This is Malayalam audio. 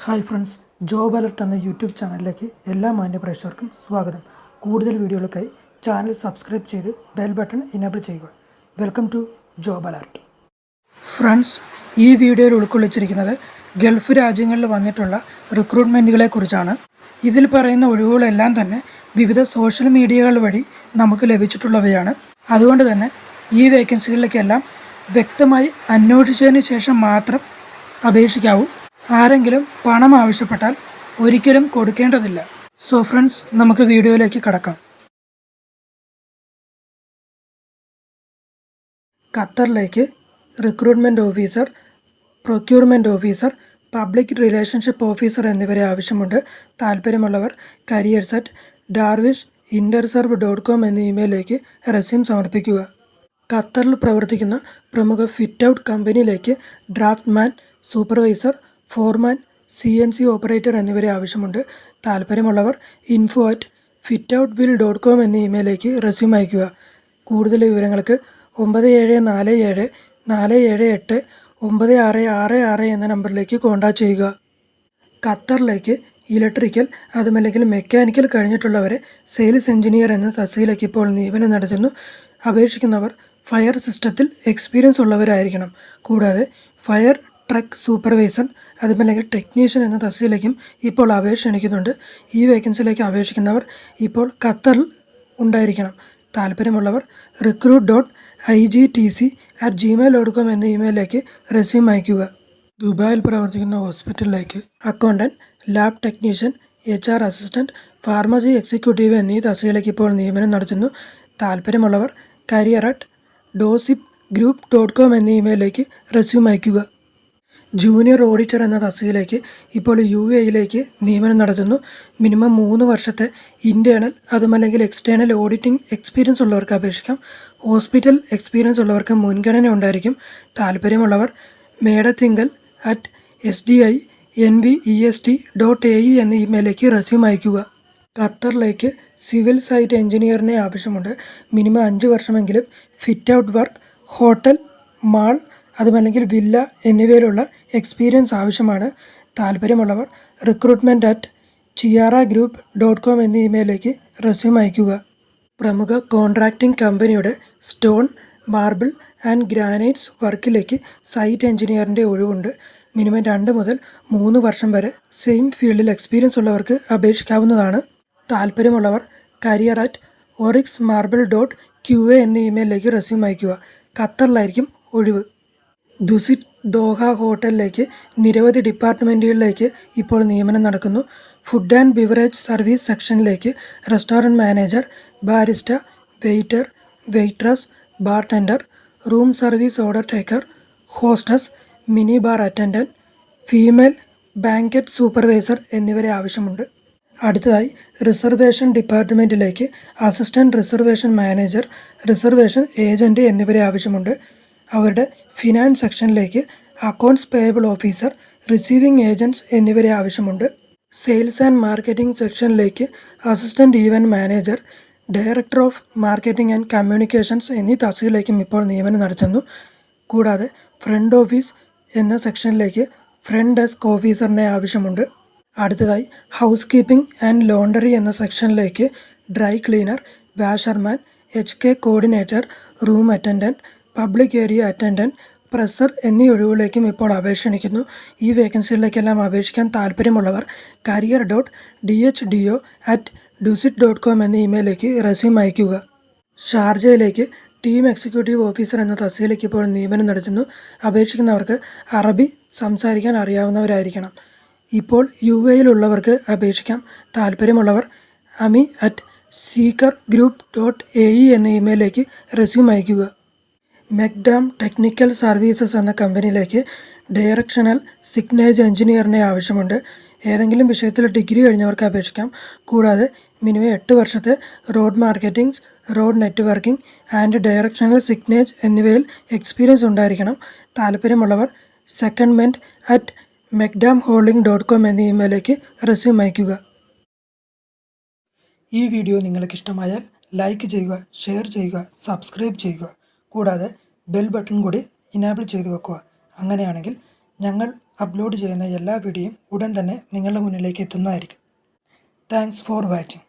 ഹായ് ഫ്രണ്ട്സ്, ജോബ് അലർട്ട് എന്ന യൂട്യൂബ് ചാനലിലേക്ക് എല്ലാ മാന്യപ്രേക്ഷകർക്കും സ്വാഗതം. കൂടുതൽ വീഡിയോകൾക്കായി ചാനൽ സബ്സ്ക്രൈബ് ചെയ്ത് ബെൽ ബട്ടൺ ഇനേബിൾ ചെയ്യുക. Welcome to job alert. Friends, ഈ വീഡിയോയിൽ ഉൾക്കൊള്ളിച്ചിരിക്കുന്നത് ഗൾഫ് രാജ്യങ്ങളിൽ വന്നിട്ടുള്ള റിക്രൂട്ട്മെൻറ്റുകളെ കുറിച്ചാണ്. ഇതിൽ പറയുന്ന ഒഴിവുകളെല്ലാം തന്നെ വിവിധ സോഷ്യൽ മീഡിയകൾ വഴി നമുക്ക് ലഭിച്ചിട്ടുള്ളവയാണ്. അതുകൊണ്ട് തന്നെ ഈ വേക്കൻസികളിലേക്കെല്ലാം വ്യക്തമായി അന്വേഷിച്ചതിന് ശേഷം മാത്രം അപേക്ഷിക്കാവൂ. ആരെങ്കിലും പണം ആവശ്യപ്പെട്ടാൽ ഒരിക്കലും കൊടുക്കേണ്ടതില്ല. സോ ഫ്രണ്ട്സ്, നമുക്ക് വീഡിയോയിലേക്ക് കടക്കാം. ഖത്തറിലേക്ക് recruitment officer, procurement officer, public relationship officer എന്നിവരെ ആവശ്യമുണ്ട്. താല്പര്യമുള്ളവർ careers@darwish.interserve.com എന്ന ഇമെയിലേക്ക് റെസ്യൂം സമർപ്പിക്കുക. ഖത്തറിൽ പ്രവർത്തിക്കുന്ന പ്രമുഖ ഫിറ്റ് ഔട്ട് കമ്പനിയിലേക്ക് ഡ്രാഫ്റ്റ്മാൻ, സൂപ്പർവൈസർ, ഫോർമാൻ, CNC ഓപ്പറേറ്റർ എന്നിവരെ ആവശ്യമുണ്ട്. താല്പര്യമുള്ളവർ info@fitoutbill.com എന്ന ഇമെയിലേക്ക് റെസ്യൂം അയയ്ക്കുക. കൂടുതൽ വിവരങ്ങൾക്ക് 9747-478-9666 എന്ന നമ്പറിലേക്ക് കോൺടാക്റ്റ് ചെയ്യുക. ഖത്തറിലേക്ക് ഇലക്ട്രിക്കൽ അതുമല്ലെങ്കിൽ മെക്കാനിക്കൽ കഴിഞ്ഞിട്ടുള്ളവരെ സെയിൽസ് എഞ്ചിനീയർ എന്ന തസ്തികയിലേക്ക് ഇപ്പോൾ നിയമനം നടത്തുന്നു. അപേക്ഷിക്കുന്നവർ ഫയർ സിസ്റ്റത്തിൽ എക്സ്പീരിയൻസ് ഉള്ളവരായിരിക്കണം. കൂടാതെ ഫയർ ട്രക്ക് സൂപ്പർവൈസർ അതുമല്ലെങ്കിൽ ടെക്നീഷ്യൻ എന്ന തസ്തികയിലേക്കും ഇപ്പോൾ അപേക്ഷ ക്ഷണിക്കുന്നുണ്ട്. ഈ വേക്കൻസിയിലേക്ക് അപേക്ഷിക്കുന്നവർ ഇപ്പോൾ ഖത്തറിൽ ഉണ്ടായിരിക്കണം. താല്പര്യമുള്ളവർ recruit.igtc@gmail.com എന്ന ഇമെയിലേക്ക് റെസ്യൂം അയയ്ക്കുക. ദുബായിൽ പ്രവർത്തിക്കുന്ന ഹോസ്പിറ്റലിലേക്ക് accountant, lab technician, HR assistant, pharmacy executive എന്നീ തസ്തികയിലേക്ക് ഇപ്പോൾ നിയമനം നടത്തുന്നു. താല്പര്യമുള്ളവർ career@dosipgroup.com എന്ന ഇമെയിലേക്ക് റെസ്യൂം അയയ്ക്കുക. ജൂനിയർ ഓഡിറ്റർ എന്ന തസ്തികയിലേക്ക് ഇപ്പോൾ UAEയിലേക്ക് നിയമനം നടത്തുന്നു. മിനിമം 3 വർഷത്തെ ഇൻറ്റേർണൽ അതുമല്ലെങ്കിൽ എക്സ്റ്റേണൽ ഓഡിറ്റിംഗ് എക്സ്പീരിയൻസ് ഉള്ളവർക്ക് അപേക്ഷിക്കാം. ഹോസ്പിറ്റൽ എക്സ്പീരിയൻസ് ഉള്ളവർക്ക് മുൻഗണന ഉണ്ടായിരിക്കും. താല്പര്യമുള്ളവർ medatinkal@sdinvest.ae എന്ന ഇമെയിലേക്ക് റെസ്യൂം അയയ്ക്കുക. ഖത്തറിലേക്ക് സിവിൽ സൈറ്റ് എഞ്ചിനീയറിനെ ആവശ്യമുണ്ട്. മിനിമം 5 വർഷമെങ്കിലും fit out work, hotel, mall അതുമല്ലെങ്കിൽ വില്ല എന്നിവയിലുള്ള എക്സ്പീരിയൻസ് ആവശ്യമാണ്. താല്പര്യമുള്ളവർ recruitment@chiaragroup.com എന്ന ഇമെയിലേക്ക് റെസ്യൂം അയയ്ക്കുക. പ്രമുഖ കോൺട്രാക്റ്റിംഗ് കമ്പനിയുടെ സ്റ്റോൺ, മാർബിൾ ആൻഡ് ഗ്രാനൈറ്റ്സ് വർക്കിലേക്ക് സൈറ്റ് എഞ്ചിനീയറിൻ്റെ ഒഴിവുണ്ട്. മിനിമം 2 മുതൽ 3 വർഷം വരെ സെയിം ഫീൽഡിൽ എക്സ്പീരിയൻസ് ഉള്ളവർക്ക് അപേക്ഷിക്കാവുന്നതാണ്. താല്പര്യമുള്ളവർ career@oryxmarble.qa എന്ന ഇമെയിലേക്ക് റെസ്യൂം അയയ്ക്കുക. ഖത്തറിലായിരിക്കും ഒഴിവ്. ദുസിറ്റ് ദോഹ ഹോട്ടലിലേക്ക് നിരവധി ഡിപ്പാർട്ട്മെൻറ്റുകളിലേക്ക് ഇപ്പോൾ നിയമനം നടക്കുന്നു. ഫുഡ് ആൻഡ് ബിവറേജ് സർവീസ് സെക്ഷനിലേക്ക് restaurant manager, barista, waiter, waitress, bartender, room service order taker, hostess, mini bar attendant, female banquet supervisor എന്നിവരെ ആവശ്യമുണ്ട്. അടുത്തതായി റിസർവേഷൻ ഡിപ്പാർട്ട്മെൻറ്റിലേക്ക് assistant reservation manager, reservation agent എന്നിവരെ ആവശ്യമുണ്ട്. അവരുടെ ഫിനാൻസ് സെക്ഷനിലേക്ക് accounts payable officer, receiving agents എന്നിവരെ ആവശ്യമുണ്ട്. സെയിൽസ് ആൻഡ് മാർക്കറ്റിംഗ് സെക്ഷനിലേക്ക് assistant event manager, director of marketing and communications എന്നീ തസ്തികയിലേക്കും ഇപ്പോൾ നിയമനം നടത്തുന്നു. കൂടാതെ ഫ്രണ്ട് ഓഫീസ് എന്ന സെക്ഷനിലേക്ക് ഫ്രണ്ട് ഡെസ്ക് ഓഫീസറിനെ ആവശ്യമുണ്ട്. അടുത്തതായി ഹൗസ് കീപ്പിംഗ് ആൻഡ് ലോണ്ടറി എന്ന സെക്ഷനിലേക്ക് dry cleaner, washerman, HK coordinator, room attendant, public area attendant, presser എന്നീ ഒഴിവുകളിലേക്കും ഇപ്പോൾ അപേക്ഷ ക്ഷണിക്കുന്നു. ഈ വേക്കൻസികളിലേക്കെല്ലാം അപേക്ഷിക്കാൻ താല്പര്യമുള്ളവർ career.dhdo@dusit.com എന്ന ഇമെയിലേക്ക് റെസ്യൂം അയയ്ക്കുക. ഷാർജയിലേക്ക് ടീം എക്സിക്യൂട്ടീവ് ഓഫീസർ എന്ന തസ്തികയിലേക്ക് ഇപ്പോൾ നിയമനം നടത്തുന്നു. അപേക്ഷിക്കുന്നവർക്ക് അറബി സംസാരിക്കാൻ അറിയാവുന്നവരായിരിക്കണം. ഇപ്പോൾ UAEയിലുള്ളവർക്ക് അപേക്ഷിക്കാം. താല്പര്യമുള്ളവർ ami@seekergroup.ae എന്ന ഇമെയിലേക്ക് റെസ്യൂം അയയ്ക്കുക. മെക്ഡാം ടെക്നിക്കൽ സർവീസസ് എന്ന കമ്പനിയിലേക്ക് ഡയറക്ഷണൽ സിഗ്നേജ് എഞ്ചിനീയറിനെ ആവശ്യമുണ്ട്. ഏതെങ്കിലും വിഷയത്തിൽ ഡിഗ്രി കഴിഞ്ഞവർക്ക് അപേക്ഷിക്കാം. കൂടാതെ മിനിമം 8 വർഷത്തെ road marketing, road networking and directional signage എന്നിവയിൽ എക്സ്പീരിയൻസ് ഉണ്ടായിരിക്കണം. താല്പര്യമുള്ളവർ secondment@mcdamholding.com എന്ന ഇമെയിലേക്ക് റെസ്യൂം അയയ്ക്കുക. ഈ വീഡിയോ നിങ്ങൾക്ക് ഇഷ്ടമായാൽ ലൈക്ക് ചെയ്യുക, ഷെയർ ചെയ്യുക, സബ്സ്ക്രൈബ് ചെയ്യുക. കൂടാതെ ബെൽ ബട്ടൺ കൂടി ഇനേബിൾ ചെയ്തു വെക്കുക. അങ്ങനെയാണെങ്കിൽ ഞങ്ങൾ അപ്ലോഡ് ചെയ്യുന്ന എല്ലാ വീഡിയോയും ഉടൻ തന്നെ നിങ്ങളുടെ മുന്നിലേക്ക് എത്തുന്നതായിരിക്കും. Thanks for watching.